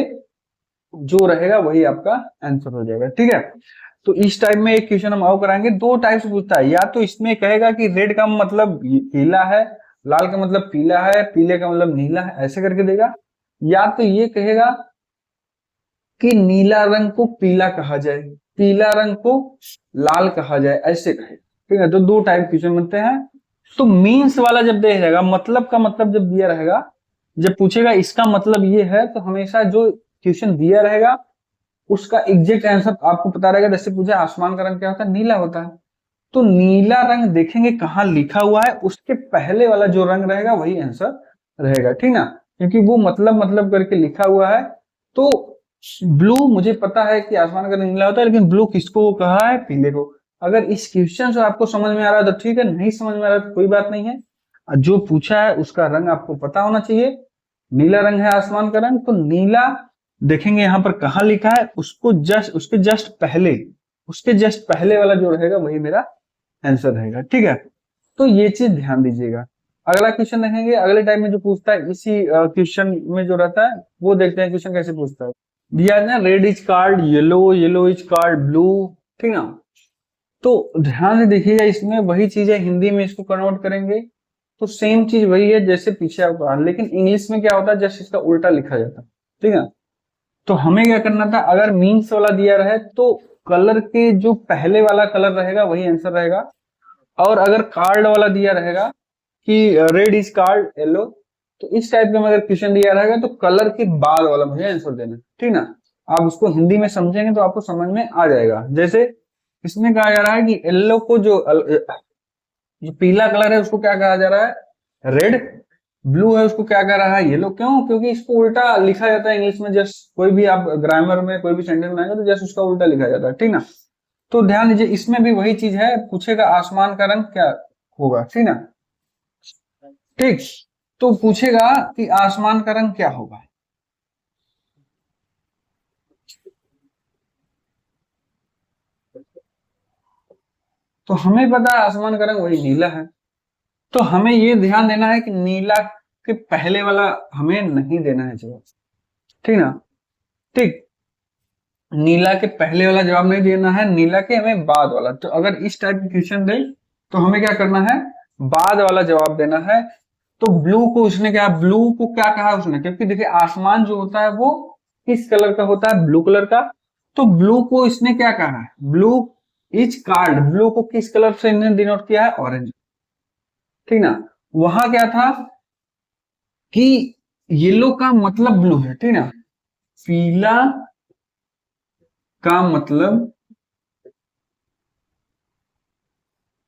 Speaker 1: जो रहेगा वही आपका आंसर हो जाएगा, ठीक है। तो इस टाइप में एक क्वेश्चन हम और कराएंगे। दो टाइप से पूछता है, या तो इसमें कहेगा कि रेड का मतलब पीला है, लाल का मतलब पीला है, पीले का मतलब नीला है, ऐसे करके देगा। या तो ये कहेगा कि नीला रंग को पीला कहा जाए, पीला रंग को लाल कहा जाए, ऐसे कहे, ठीक है। तो दो टाइप क्वेश्चन बनते हैं। तो मीन्स वाला जब दे रहेगा, मतलब का मतलब जब दिया रहेगा, जब पूछेगा इसका मतलब ये है, तो हमेशा जो क्वेश्चन दिया रहेगा उसका एग्जैक्ट आंसर आपको पता रहेगा। जैसे पूछा आसमान का रंग क्या होता है? नीला होता है। तो नीला रंग देखेंगे कहाँ लिखा हुआ है, उसके पहले वाला जो रंग रहेगा वही आंसर रहेगा, ठीक ना, क्योंकि वो मतलब करके लिखा हुआ है। तो ब्लू मुझे पता है कि आसमान का रंग नीला होता है, लेकिन ब्लू किसको कहा है? पीले को। अगर इस क्वेश्चन से आपको समझ में आ रहा है तो ठीक है, नहीं समझ में आ रहा है तो कोई बात नहीं है। जो पूछा है उसका रंग आपको पता होना चाहिए। नीला रंग है आसमान का रंग, तो नीला देखेंगे यहाँ पर कहाँ लिखा है, उसको जस्ट, उसके जस्ट पहले, उसके जस्ट पहले वाला जो रहेगा वही मेरा आंसर रहेगा, ठीक है। तो ये चीज ध्यान दीजिएगा। अगला क्वेश्चन देखेंगे, अगले टाइम में जो पूछता है इसी क्वेश्चन में जो रहता है वो देखते हैं क्वेश्चन कैसे पूछता है। दिया है ना, red is called yellow, yellow is called blue, ठीक ना। तो ध्यान से देखिएगा, इसमें वही चीज है, हिंदी में इसको कन्वर्ट करेंगे तो सेम चीज वही है जैसे पीछे आपका, लेकिन इंग्लिश में क्या होता है, जस्ट इसका उल्टा लिखा जाता है, ठीक है। तो हमें क्या करना था, अगर मीन्स वाला दिया रहे तो कलर के जो पहले वाला कलर रहेगा वही आंसर रहेगा, और अगर कार्ड वाला दिया रहेगा कि रेड इज कार्ड येलो, तो इस टाइप का अगर क्वेश्चन दिया रहेगा तो कलर के बाद वाला मुझे आंसर देना, ठीक ना। आप उसको हिंदी में समझेंगे तो आपको समझ में आ जाएगा। जैसे इसमें कहा जा रहा है कि येलो को जो पीला कलर है उसको क्या कहा जा रहा है? रेड। ब्लू है उसको क्या कह रहा है? येलो। क्यों? क्योंकि इसको उल्टा लिखा जाता है इंग्लिश में। जस्ट कोई भी आप ग्रामर में कोई भी सेंटेंस बनाएंगे तो जस्ट उसका उल्टा लिखा जाता है, ठीक ना। तो ध्यान दीजिए, इसमें भी वही चीज है, पूछेगा आसमान का रंग क्या होगा, ठीक ना, ठीक। तो पूछेगा कि आसमान का रंग क्या होगा, तो हमें पता है आसमान का रंग वही नीला है। तो हमें ये ध्यान देना है कि नीला के पहले वाला हमें नहीं देना है जवाब, ठीक ना, ठीक। नीला के पहले वाला जवाब नहीं देना है, नीला के हमें बाद वाला। तो अगर इस टाइप की क्वेश्चन दे तो हमें क्या करना है? बाद वाला जवाब देना है। तो ब्लू को उसने क्या, ब्लू को क्या कहा उसने, क्योंकि देखिए आसमान जो होता है वो किस कलर का होता है? ब्लू कलर का। तो ब्लू को इसने क्या कहा है? Blue is called. ब्लू को किस कलर से इन्हें डिनोट किया है? ऑरेंज, ठीक ना। वहां क्या था कि येलो का मतलब ब्लू है, ठीक ना, पीला का मतलब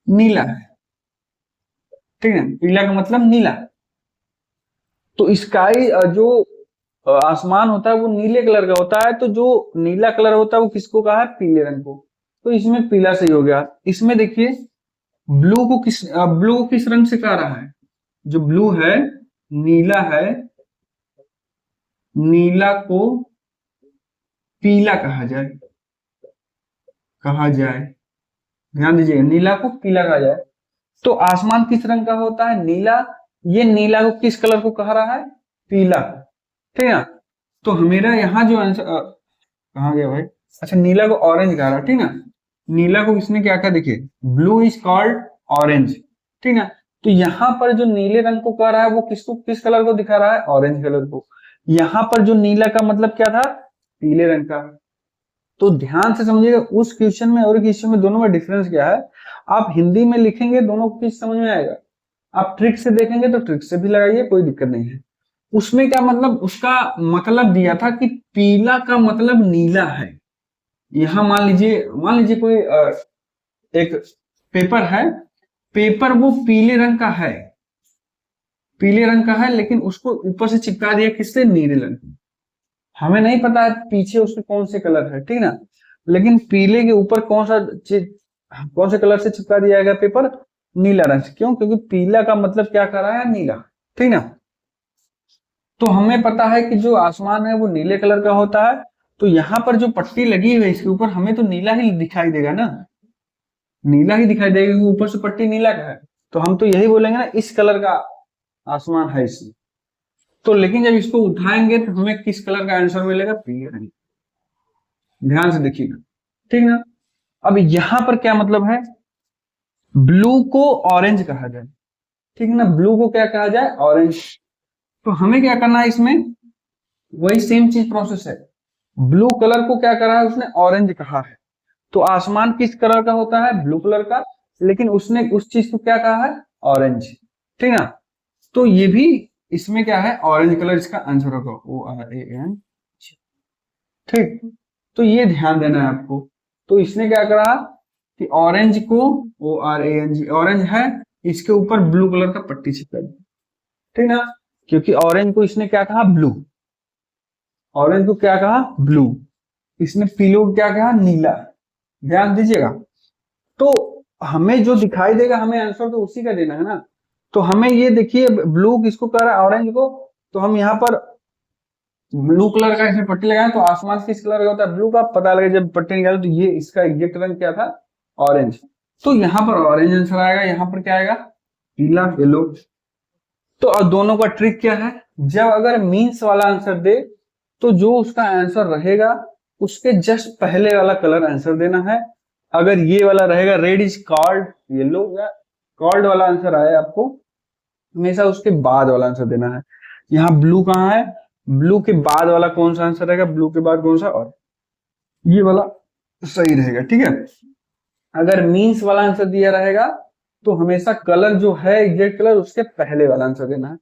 Speaker 1: नीला है, ठीक है, पीला का मतलब नीला। तो स्काई जो आसमान होता है वो नीले कलर का होता है, तो जो नीला कलर होता है वो किसको कहा है? पीले रंग को। तो इसमें पीला सही हो गया। इसमें देखिए ब्लू को किस रंग से कह रहा है? जो ब्लू है, नीला है, नीला को पीला कहा जाए, ध्यान दीजिए, नीला को पीला कहा जाए। तो आसमान किस रंग का होता है? नीला। ये नीला को किस कलर को कह रहा है? पीला, ठीक है। तो मेरा यहाँ जो आंसर कहाँ गया भाई? अच्छा, नीला को ऑरेंज कह रहा है, ठीक ना। नीला को किसने क्या कहा, देखिए ब्लू इज कॉल्ड ऑरेंज, ठीक ना। तो यहाँ पर जो नीले रंग को कह रहा है वो किसको, किस कलर को दिखा रहा है, ऑरेंज कलर को। यहाँ पर जो नीला का मतलब क्या था, पीले रंग का। तो ध्यान से समझिएगा, उस क्वेश्चन में और क्वेश्चन में दोनों में डिफरेंस क्या है। आप हिंदी में लिखेंगे दोनों को चीज समझ में आएगा, आप ट्रिक से देखेंगे तो ट्रिक से भी लगाइए, कोई दिक्कत नहीं है। उसमें क्या मतलब, उसका मतलब दिया था कि पीला का मतलब नीला है। यहां मान लीजिए कोई एक पेपर है, पेपर वो पीले रंग का है, पीले रंग का है, लेकिन उसको ऊपर से चिपका दिया किससे, नीले रंग। हमें नहीं पता है पीछे उसके कौन से कलर है, ठीक ना। लेकिन पीले के ऊपर कौन सा चीज, कौन से कलर से चिपका दिया गया पेपर, नीला रंग से। क्यों, क्योंकि पीला का मतलब क्या कर रहा है, नीला, ठीक ना। तो हमें पता है कि जो आसमान है वो नीले कलर का होता है। तो यहाँ पर जो पट्टी लगी हुई है इसके ऊपर, हमें तो नीला ही दिखाई देगा ना, नीला ही दिखाई देगा क्योंकि ऊपर से पट्टी नीला का है। तो हम तो यही बोलेंगे ना, इस कलर का आसमान है इसमें। तो लेकिन जब इसको उठाएंगे तो हमें किस कलर का आंसर मिलेगा, पीले रंग। ध्यान से देखिएगा, ठीक ना। अब यहां पर क्या मतलब है, ब्लू को ऑरेंज कहा जाए, ठीक ना, ब्लू को क्या कहा जाए, ऑरेंज। तो हमें क्या करना है इसमें, वही सेम चीज प्रोसेस है। ब्लू कलर को क्या करा है उसने, ऑरेंज कहा है। तो आसमान किस कलर का होता है, ब्लू कलर का, लेकिन उसने उस चीज को क्या कहा है, ऑरेंज, ठीक ना। तो ये भी इसमें क्या है, ऑरेंज कलर इसका आंसर होगा, ORAN, ठीक। तो ये ध्यान देना है आपको। तो इसने क्या करा कि ऑरेंज को, ORANG, ऑरेंज है, इसके ऊपर ब्लू कलर का पट्टी छिपा दी, ठीक ना। क्योंकि ऑरेंज को इसने क्या कहा, ब्लू, ऑरेंज को क्या कहा, ब्लू, इसने पीलो को क्या कहा, नीला। ध्यान दीजिएगा। तो हमें जो दिखाई देगा, हमें आंसर तो उसी का देना है ना। तो हमें ये देखिए, ब्लू किसको कह रहा है, ऑरेंज को। तो हम यहाँ पर ब्लू कलर का इसमें पट्टी लगाए, तो आसमान किस कलर का होता है, ब्लू का। पता लगे जब पट्टी निकाले तो ये इसका एग्जैक्ट रंग क्या था, ऑरेंज। तो यहाँ पर ऑरेंज आंसर आएगा, यहाँ पर क्या आएगा, पीला, येलो। तो अब दोनों का ट्रिक क्या है, जब अगर मीन्स वाला आंसर दे तो जो उसका आंसर रहेगा उसके जस्ट पहले वाला कलर आंसर देना है। अगर ये वाला रहेगा रेड इज कॉल्ड येलो, या कॉल्ड वाला आंसर आए आपको, हमेशा उसके बाद वाला आंसर देना है। यहाँ ब्लू कहाँ है, ब्लू के बाद वाला कौन सा आंसर रहेगा, ब्लू के बाद कौन सा, और ये वाला सही रहेगा, ठीक है। अगर मीन्स वाला आंसर दिया रहेगा तो हमेशा कलर जो है एग्जैक्ट कलर उसके पहले वाला आंसर देना है।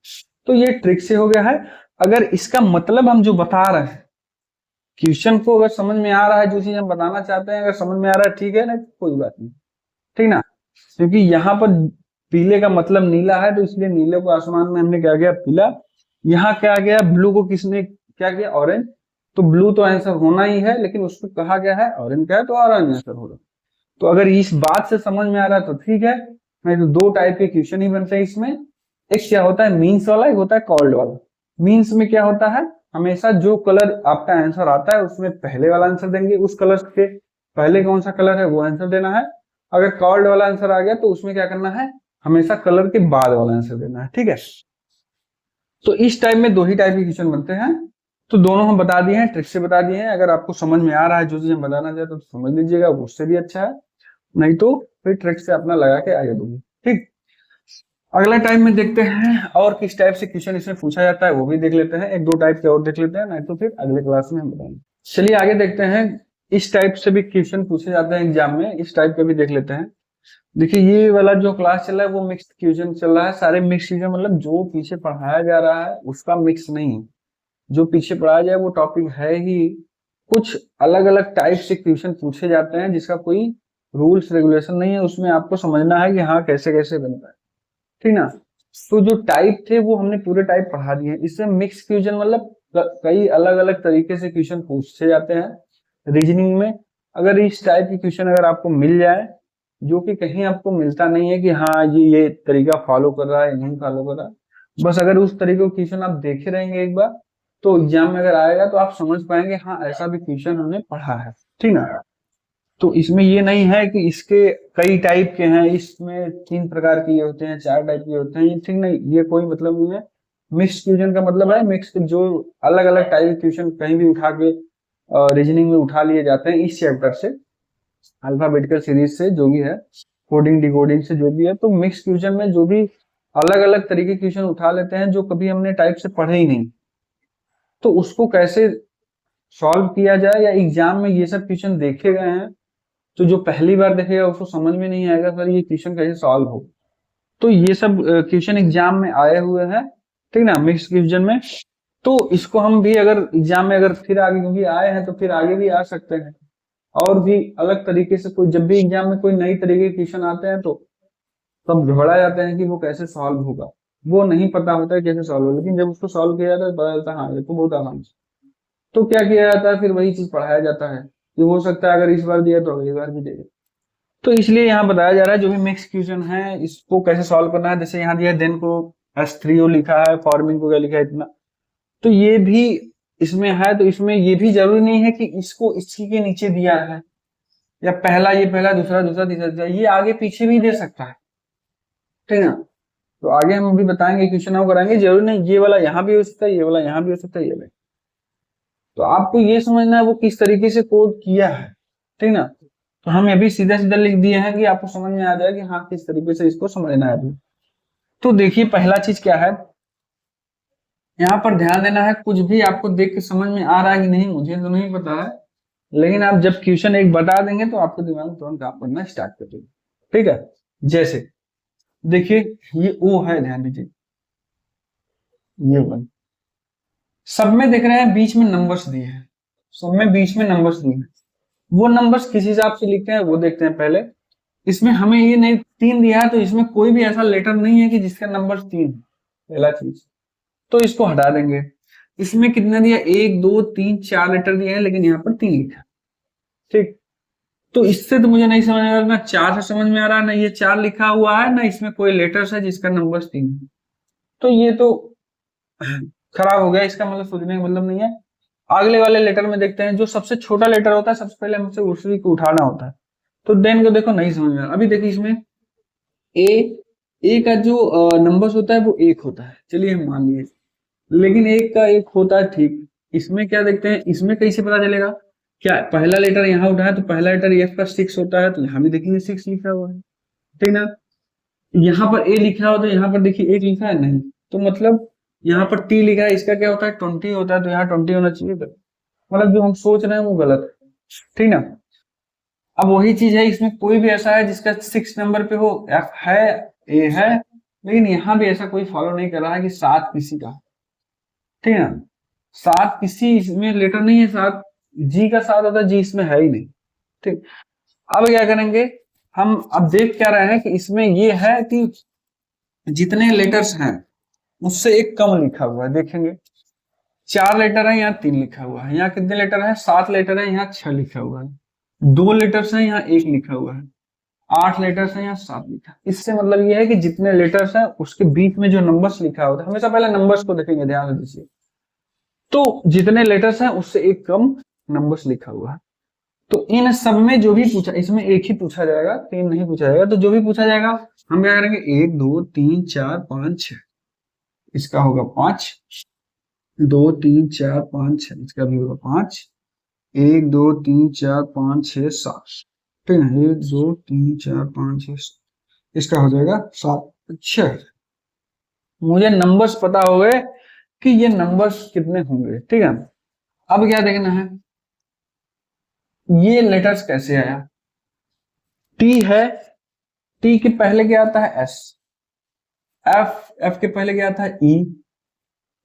Speaker 1: तो ये ट्रिक से हो गया है। अगर इसका मतलब हम जो बता रहे हैं, क्वेश्चन को अगर समझ में आ रहा है, जो चीज हम बताना चाहते हैं अगर समझ में आ रहा है, ठीक है ना, कोई बात नहीं, ठीक ना। क्योंकि यहाँ पर पीले का मतलब नीला है, तो इसलिए नीले को आसमान में हमने क्या किया, पीला। यहाँ क्या गया, ब्लू को किसने क्या किया, ऑरेंज। तो ब्लू तो आंसर होना ही है, लेकिन उसको कहा गया है ऑरेंज का है, तो ऑरेंज आंसर होगा। तो अगर इस बात से समझ में आ रहा है तो ठीक है, नहीं तो दो टाइप के क्वेश्चन ही बनते हैं इसमें। एक क्या होता है मीन्स वाला, एक होता है कॉल्ड वाला। मीन्स में क्या होता है, हमेशा जो कलर आपका आंसर आता है उसमें पहले वाला आंसर देंगे, उस कलर के पहले कौन सा कलर है वो आंसर देना है। अगर कॉल्ड वाला आंसर आ गया तो उसमें क्या करना है, हमेशा कलर के बाद वाला आंसर देना है, ठीक है। तो इस टाइप में दो ही टाइप के क्वेश्चन बनते हैं। तो दोनों हम बता दिए हैं, ट्रिक से बता दिए हैं। अगर आपको समझ में आ रहा है जो चीज हम बताना चाहते तो समझ लीजिएगा, उससे भी अच्छा है, नहीं तो फिर ट्रिक से अपना लगा के आगे बढ़िए, ठीक। अगला टाइप में देखते हैं और किस टाइप से क्वेश्चन इसमें पूछा जाता है वो भी देख लेते हैं। एक दो टाइप के और देख लेते हैं, नहीं तो फिर अगले क्लास में हम बताएंगे। चलिए आगे देखते हैं, इस टाइप से भी क्वेश्चन पूछे जाते हैं एग्जाम में, इस टाइप का भी देख लेते हैं। देखिए ये वाला जो क्लास चल रहा है वो मिक्स क्वेश्चन चल रहा है, सारे मिक्स क्वेश्चन, मतलब जो पीछे पढ़ाया जा रहा है उसका मिक्स नहीं, जो पीछे पढ़ाया जाए वो टॉपिक है ही। कुछ अलग अलग टाइप से क्वेश्चन पूछे जाते हैं जिसका कोई रूल्स रेगुलेशन नहीं है, उसमें आपको समझना है कि हाँ कैसे कैसे बनता है, ठीक ना। तो जो टाइप थे वो हमने पूरे टाइप पढ़ा दिए। इससे मिक्स क्वेश्चन मतलब कई अलग अलग तरीके से क्वेश्चन पूछे जाते हैं रीजनिंग में। अगर इस टाइप की क्वेश्चन अगर आपको मिल जाए, जो कि कहीं आपको मिलता नहीं है कि हाँ ये तरीका फॉलो कर रहा है, नहीं फॉलो कर रहा है, बस अगर उस तरीके का क्वेश्चन आप देखे रहेंगे एक बार, तो एग्जाम में अगर आएगा तो आप समझ पाएंगे हाँ ऐसा भी क्वेश्चन हमने पढ़ा है, ठीक ना। तो इसमें ये नहीं है कि इसके कई टाइप के हैं, इसमें 3 प्रकार के ये होते हैं, 4 टाइप के होते हैं, ये ठीक नहीं, ये कोई मतलब नहीं है। मिक्स क्वेश्चन का मतलब है मिक्स, जो अलग अलग टाइप के क्वेश्चन कहीं भी उठा के रीजनिंग में उठा लिए जाते हैं इस चैप्टर से, अल्फाबेटिकल सीरीज से जो भी है, कोडिंग डिकोडिंग से जो भी है। तो मिक्स क्वेश्चन में जो भी अलग अलग तरीके के क्वेश्चन उठा लेते हैं जो कभी हमने टाइप से पढ़े ही नहीं, तो उसको कैसे सॉल्व किया जाए, या एग्जाम में ये सब क्वेश्चन देखे गए हैं तो जो पहली बार देखेगा उसको समझ में नहीं आएगा सर ये क्वेश्चन कैसे सॉल्व हो। तो ये सब क्वेश्चन एग्जाम में आए हुए हैं, ठीक ना, मिक्स क्वेश्चन में। तो इसको हम भी अगर एग्जाम में अगर फिर आगे क्योंकि आए हैं तो फिर आगे भी आ सकते हैं, और भी अलग तरीके से कोई जब भी एग्जाम में कोई नई तरीके के क्वेश्चन आते हैं तो तब घबरा जाते हैं कि वो कैसे सॉल्व होगा, वो नहीं पता होता है कैसे सॉल्व होगा। लेकिन जब उसको सॉल्व किया जाता है तो पता चलता है हाँ ये तो बहुत आसान है। तो क्या किया जाता है, फिर वही चीज पढ़ाया जाता है कि हो सकता है अगर इस बार दिया तो अगली बार भी देगा। तो इसलिए यहाँ बताया जा रहा है जो भी मिक्स क्वेश्चन है इसको कैसे सॉल्व करना है। जैसे यहाँ दिया देन को S3O लिखा है, फॉर्मिंग को क्या लिखा है इतना, तो ये भी इसमें है। तो इसमें ये भी जरूरी नहीं है कि इसको इसी के नीचे दिया है, या पहला ये पहला दूसरा दूसरा तीसरा, ये आगे पीछे भी दे सकता है, ठीक है ना। तो आगे हम अभी बताएंगे, क्वेश्चन हम कराएंगे, जरूरी नहीं ये वाला यहाँ भी हो सकता है, ये वाला यहाँ भी हो सकता है, ये वाला। तो आपको ये समझना है वो किस तरीके से कोड किया है, ठीक ना। तो हम अभी सीधा सीधा लिख दिए हैं कि आपको समझ में आ जाए कि हाँ किस तरीके से इसको समझना है अभी। तो देखिए पहला चीज क्या है, यहाँ पर ध्यान देना है, कुछ भी आपको देख के समझ में आ रहा है कि नहीं मुझे तो नहीं पता है, लेकिन आप जब क्वेश्चन एक बता देंगे तो आपके दिमाग में तुरंत काम करना स्टार्ट कर देंगे, ठीक है। जैसे देखिए ये ओ है, ध्यान दीजिए ये वन, सब में देख रहे हैं बीच में नंबर्स दिए हैं, सब में बीच में नंबर्स दिए हैं। वो नंबर्स किस हिसाब से लिखते हैं वो देखते हैं पहले। इसमें हमें ये नहीं 3 दिया है तो इसमें कोई भी ऐसा लेटर नहीं है कि जिसका नंबर 3 है, पहला चीज तो इसको हटा देंगे। इसमें कितना दिया 1 2 3 4 लेटर दिए हैं, लेकिन यहाँ पर 3 लिखा है, ठीक। तो इससे तो मुझे नहीं समझ आ रहा, ना 4 से समझ में आ रहा, ना ये 4 लिखा हुआ है, ना इसमें कोई लेटर्स है जिसका नंबर 3 है। तो ये तो खराब हो गया, इसका मतलब सोचने का मतलब नहीं है। अगले वाले लेटर में देखते हैं, जो सबसे छोटा लेटर होता है सबसे पहले हमसे उसी को उठाना होता है। तो देन को देखो नहीं समझ में आ रहा, अभी देखिए इसमें ए का जो नंबर्स होता है वो 1 होता है, चलिए हम मान लिए, लेकिन 1 का 1 होता है, ठीक। इसमें क्या देखते हैं, इसमें कैसे पता चलेगा, क्या पहला लेटर यहाँ उठा है तो पहला लेटर एफ का 6 होता है, तो यहाँ भी देखेंगे 6 लिखा हुआ है, ठीक ना। यहाँ पर ए लिखा हो तो यहाँ पर देखिए 1 लिखा है नहीं, तो मतलब यहाँ पर टी लिखा है, इसका क्या होता है 20 होता है, तो यहाँ 20 होना चाहिए, मतलब जो हम सोच रहे हैं वो गलत है, ठीक ना। अब वही चीज है, इसमें कोई भी ऐसा है जिसका 6 नंबर पे हो, एफ है ए है, लेकिन यहाँ भी ऐसा कोई फॉलो नहीं कर रहा है कि 7 किसी का, ठीक है ना। 7 किसी इसमें लेटर नहीं है, 7 जी का 7 होता है, जी इसमें है ही नहीं, ठीक। अब क्या करेंगे हम, अब देख क्या रहे हैं कि इसमें ये है कि जितने लेटर्स हैं उससे एक कम लिखा हुआ है, देखेंगे 4 लेटर है यहाँ 3 लिखा हुआ है, यहाँ कितने लेटर है 7 लेटर है यहाँ 6 लिखा हुआ है, 2 लेटर्स है यहाँ 1 लिखा हुआ है, 8 लेटर्स है यहाँ 7 लिखा है। इससे मतलब ये है कि जितने लेटर्स हैं उसके बीच में जो नंबर्स लिखा होता है, हमेशा पहले नंबर्स को देखेंगे, ध्यान दीजिए। तो जितने लेटर्स हैं उससे एक कम नंबर्स लिखा हुआ है। तो इन सब में जो भी पूछा, इसमें एक ही पूछा जाएगा, 3 नहीं पूछा जाएगा, तो जो भी पूछा जाएगा हम क्या करेंगे 1 2 3 4 5 6, इसका होगा 5, 2 3 4 5 6, इसका भी होगा 5, 1 2 3 4 5 6 7, ठीक है, 1 2 3 4 5 6 7, इसका हो जाएगा 7। अच्छा मुझे नंबर्स पता हो गए कि ये नंबर्स कितने होंगे, ठीक है। अब क्या देखना है, ये लेटर्स कैसे आया, टी है, टी के पहले क्या आता है एस, एफ के पहले क्या आता है ई,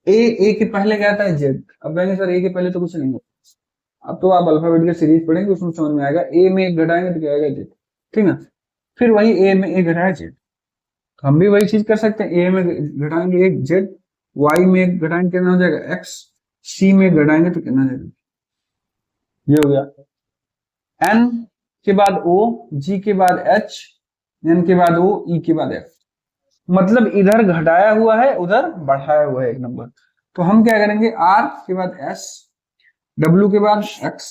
Speaker 1: ए के पहले क्या आता है जेड। अब कहेंगे सर ए के पहले तो कुछ नहीं होता, अब तो आप अल्फाबेटिकल सीरीज पढ़ेंगे उसमें समझ में आएगा, ए में एक घटाएंगे तो क्या आएगा जेड, ठीक ना। फिर वही ए में एक घटाया जेड, तो हम भी वही चीज कर सकते हैं, ए में घटाएंगे एक जेड, वाई में एक घटाएंगे कितना हो जाएगा एक्स, सी में घटाएंगे तो कितना जाएगा, ये हो गया। एन के बाद ओ, जी के बाद एच, एन के बाद ओ, ई के बाद एफ, मतलब इधर घटाया हुआ है उधर बढ़ाया हुआ है एक नंबर। तो हम क्या करेंगे आर के बाद एस, डब्ल्यू के बाद एक्स,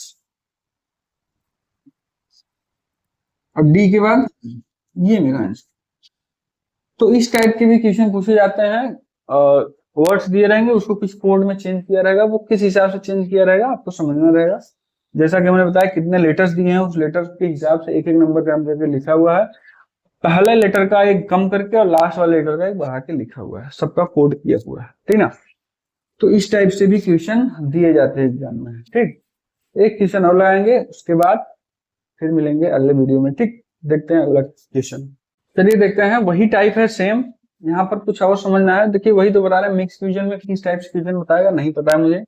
Speaker 1: और डी के बाद, ये मेरा आंसर। तो इस टाइप के भी क्वेश्चन पूछे जाते हैं, वर्ड्स दिए रहेंगे उसको कुछ कोड में चेंज किया रहेगा, वो किस हिसाब से चेंज किया रहेगा आपको समझना रहेगा, जैसा कि मैंने बताया कितने लेटर्स दिए हैं उस लेटर के हिसाब से एक एक नंबर का करके लिखा हुआ है। पहले लेटर का एक कम करके और लास्ट वाले लेटर का एक बढ़ा के लिखा हुआ है, सबका कोड किया हुआ है, ठीक ना। तो इस टाइप से भी क्वेश्चन दिए जाते हैं एग्जाम में, ठीक। एक क्वेश्चन और लगाएंगे, उसके बाद फिर मिलेंगे अगले वीडियो में, ठीक। देखते हैं अगला क्वेश्चन। चलिए देखते हैं, वही टाइप है सेम, यहाँ पर कुछ और समझना है। देखिए वही तो बता रहे हैं, मिक्स क्वेश्चन में किस टाइप से क्वेश्चन बताएगा नहीं पता है मुझे।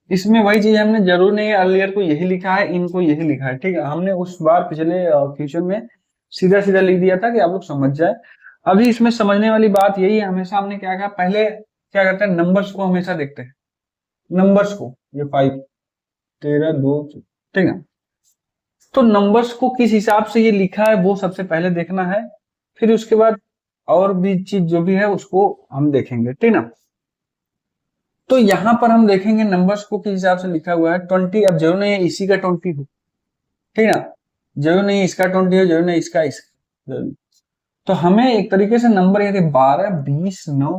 Speaker 1: इसमें वही चीज हमने जरूर नहीं है अर्लियर को यही लिखा है, इनको यही लिखा है, ठीक है। हमने उस बार पिछले क्वेश्चन में सीधा सीधा लिख दिया था कि आप लोग समझ जाए। अभी इसमें समझने वाली बात यही है, हमेशा हमने क्या कहा, पहले क्या करते हैं, नंबर्स को हमेशा देखते हैं, नंबर्स को, ये 5 13 2, ठीक है। तो नंबर्स को किस हिसाब से ये लिखा है वो सबसे पहले देखना है, फिर उसके बाद और भी चीज जो भी है उसको हम देखेंगे, ठीक ना। तो यहां पर हम देखेंगे नंबर्स को किस हिसाब से लिखा हुआ है। 20, अब जरूर नहीं है इसी का 20 हो, ठीक ना, जरूर नहीं इसका 20 हो, जरूर नहीं इसका तो हमें एक तरीके से नंबर यदि 12 20 9,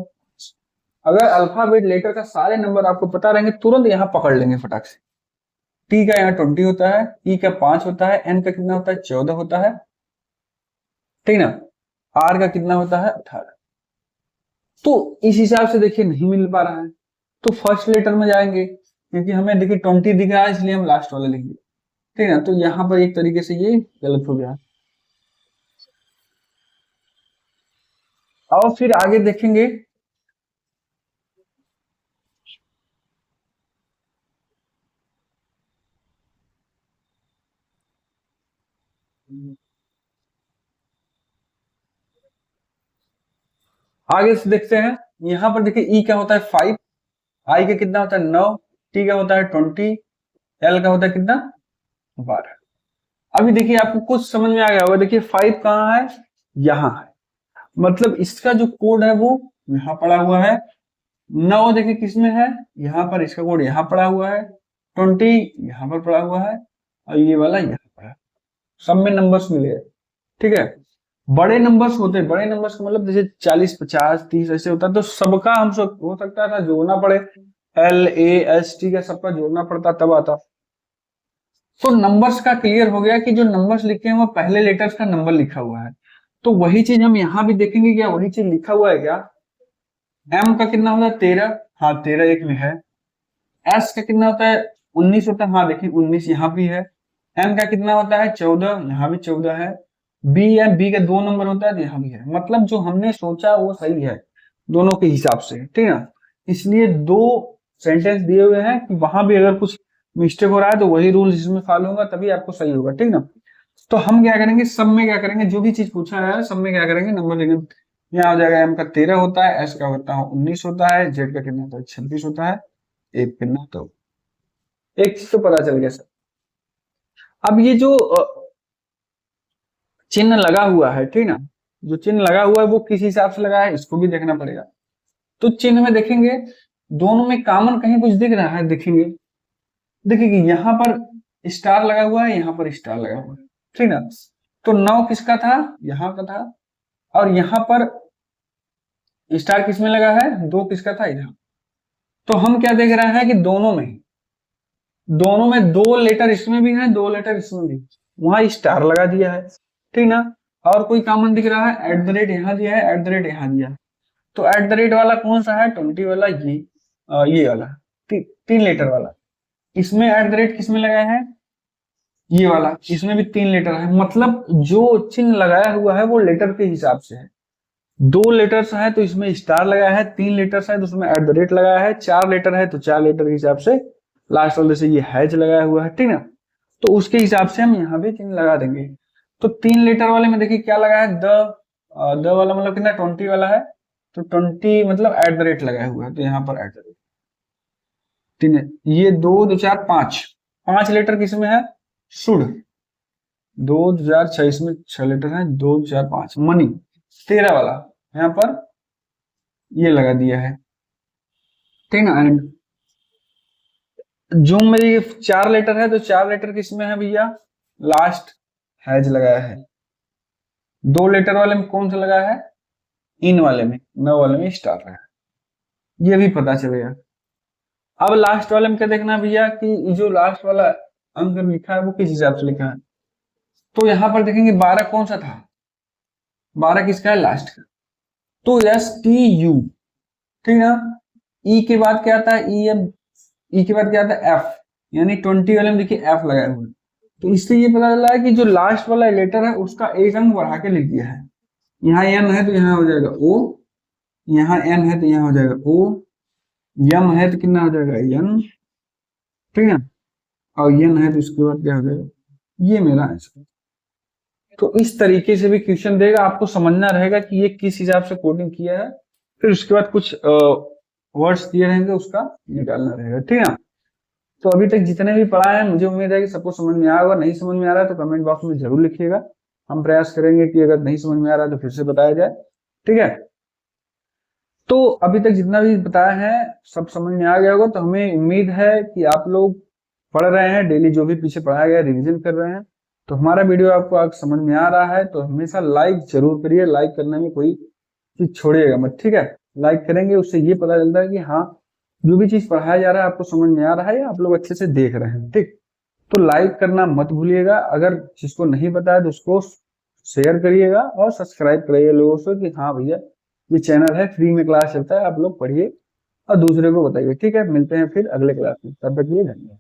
Speaker 1: अगर अल्फाबेट लेटर का सारे नंबर आपको पता रहेंगे तुरंत यहाँ पकड़ लेंगे फटाक से। टी का यहाँ 20 होता है, ई का 5 होता है, एन का कितना होता है 14 होता है, ठीक ना, आर का कितना होता है 18। तो इस हिसाब से देखिए नहीं मिल पा रहा है, तो फर्स्ट लेटर में जाएंगे, क्योंकि हमें देखिए 20 दिख रहा है इसलिए हम लास्ट वाला लिख दिए, ठीक है। तो यहाँ पर एक तरीके से ये गलत हो गया। और फिर आगे देखेंगे, आगे से देखते हैं। यहाँ पर देखिए ई का होता है 5, आई का कितना होता है 9, टी का होता है 20, एल का होता है कितना 12। अभी देखिए आपको कुछ समझ में आ गया होगा, देखिए 5 कहाँ है, यहाँ है, मतलब इसका जो कोड है वो यहाँ पड़ा हुआ है। 9 देखिए किसमें है, यहाँ पर, इसका कोड यहाँ पड़ा हुआ है। 20 यहाँ पर पड़ा हुआ है, और ये वाला यहाँ पड़ा है। सब में नंबर्स मिले, ठीक है। बड़े नंबर्स होते हैं, बड़े नंबर्स का मतलब जैसे 40 50 30 ऐसे होता है, तो सबका हम सब हो सकता था जोड़ना पड़े, LAST का सबका जोड़ना पड़ता तब आता। तो नंबर्स का क्लियर हो गया कि जो नंबर्स लिखे हैं वो पहले लेटर्स का नंबर लिखा हुआ है। तो वही चीज हम यहाँ भी देखेंगे, क्या वही चीज लिखा हुआ है क्या। M का कितना होता है 13, हाँ 13 एक में है। S का कितना होता है 19 होता है, हाँ देखिए 19 यहाँ भी है। N का कितना होता है 14, यहाँ भी 14 है। B या B का 2 नंबर होता है तो यहाँ भी है, मतलब जो हमने सोचा वो सही है दोनों के हिसाब से, ठीक है ना। इसलिए 2 सेंटेंस दिए हुए हैं कि वहां भी अगर कुछ मिस्टेक हो रहा है तो वही रूल इसमें फॉलो होगा तभी आपको सही होगा, ठीक ना। तो हम क्या करेंगे, सब में क्या करेंगे, जो भी चीज पूछा है सब में क्या करेंगे नंबर लेंगे। यहाँ हो जाएगा M का 13 होता है, S का होता है 19 होता है, Z का कितना होता है 26 होता है, एक कितना होता है। एक चीज तो पता चल गया सर। अब ये जो चिन्ह लगा हुआ है, ठीक ना, जो चिन्ह लगा हुआ है वो किस हिसाब से लगा है इसको भी देखना पड़ेगा। तो चिन्ह में देखेंगे दोनों में कॉमन कहीं कुछ दिख रहा है, देखेंगे, देखिए कि यहाँ पर स्टार लगा हुआ है, यहाँ पर स्टार लगा हुआ है, ठीक ना। तो 9 किसका था, यहाँ का था, और यहाँ पर स्टार किसमें लगा है, 2 किसका था इधर। तो हम क्या देख रहे हैं कि दोनों में 2 लेटर इसमें भी है, 2 लेटर इसमें भी, वहां स्टार लगा दिया है, ठीक ना। और कोई कॉमन दिख रहा है, एट द रेट यहाँ दिया है, एट द रेट यहाँ दिया है। तो एट द रेट वाला कौन सा है 20 वाला, ये वाला 3 लेटर वाला। इसमें एट द रेट किसमें लगाया है, ये वाला, इसमें भी 3 लेटर है, मतलब जो चिन्ह लगाया हुआ है वो लेटर के हिसाब से है। 2 लेटर्स है तो इसमें स्टार लगाया है, 3 लेटर्स है तो उसमें एट द रेट लगाया है, 4 लेटर है तो 4 लेटर के हिसाब से लास्ट वाले से ये हैज लगाया हुआ है, ठीक ना। तो उसके हिसाब से हम यहाँ भी चिन्ह लगा देंगे। तो 3 लेटर वाले में देखिए क्या लगा है, द वाला मतलब कितना 20 वाला है, तो 20 मतलब एट द रेट लगाया हुआ है, तो यहाँ पर एट द रेट। तीन, ये 2 2 4 5 लेटर किसमें है, शुड, 2 2 4 6, इसमें 6 लेटर है, 2 2 4 5, मनी 13 वाला यहाँ पर ये लगा दिया है, ठीक ना। एंड जो मेरी 4 लेटर है तो 4 लेटर किसमें है भैया, लास्ट हैज लगाया है। 2 लेटर वाले में कौन सा लगा है, इन वाले में, 9 वाले में स्टार लगा है, ये भी पता चलेगा। अब लास्ट वाले में क्या देखना भैया कि जो लास्ट वाला अंक लिखा है वो किस हिसाब से लिखा है। तो यहाँ पर देखेंगे 12 कौन सा था, 12 किसका है, लास्ट का, तो एस टी यू, ठीक है ना। ई के बाद क्या आता है, ई एम, ई के बाद क्या आता है, एफ, यानी 20 वाले में देखिए एफ लगाए हुए। तो इससे ये पता चला है कि जो लास्ट वाला लेटर है उसका एक अंक बढ़ा के लिख दिया है। यहाँ एन है तो यहाँ हो जाएगा ओ, यहाँ एन है तो यहाँ हो जाएगा ओ, यम है तो कितना हो जाएगा एन, ठीक है, और एन है तो इसके बाद क्या हो जाएगा, ये मेरा आंसर। तो इस तरीके से भी क्वेश्चन देगा, आपको समझना रहेगा कि ये किस हिसाब से कोडिंग किया है, फिर उसके बाद कुछ वर्ड्स दिए रहेंगे उसका निकालना रहेगा, ठीक है। तो अभी तक जितने भी पढ़ा है मुझे उम्मीद है कि सबको समझ में आया होगा। नहीं समझ में आ रहा है तो कमेंट बॉक्स में जरूर लिखिएगा, हम प्रयास करेंगे कि अगर नहीं समझ में आ रहा है तो फिर से बताया जाए, ठीक है। तो अभी तक जितना भी बताया है सब समझ में आ गया होगा, तो हमें उम्मीद है कि आप लोग पढ़ रहे हैं डेली, जो भी पीछे पढ़ाया गया रिविजन कर रहे हैं। तो हमारा वीडियो आपको आज समझ में आ रहा है तो हमेशा लाइक जरूर करिए, लाइक करने में कोई चीज छोड़िएगा मत, ठीक है। लाइक करेंगे उससे ये पता चलता है कि हाँ जो भी चीज पढ़ाया जा रहा है आपको समझ में आ रहा है या आप लोग अच्छे से देख रहे हैं, ठीक। तो लाइक करना मत भूलिएगा, अगर जिसको नहीं पता है तो उसको शेयर करिएगा और सब्सक्राइब करिए लोगों से कि हाँ भैया ये चैनल है, फ्री में क्लास चलता है, आप लोग पढ़िए और दूसरे को बताइए, ठीक है। मिलते हैं फिर अगले क्लास में, तब तक के लिए धन्यवाद।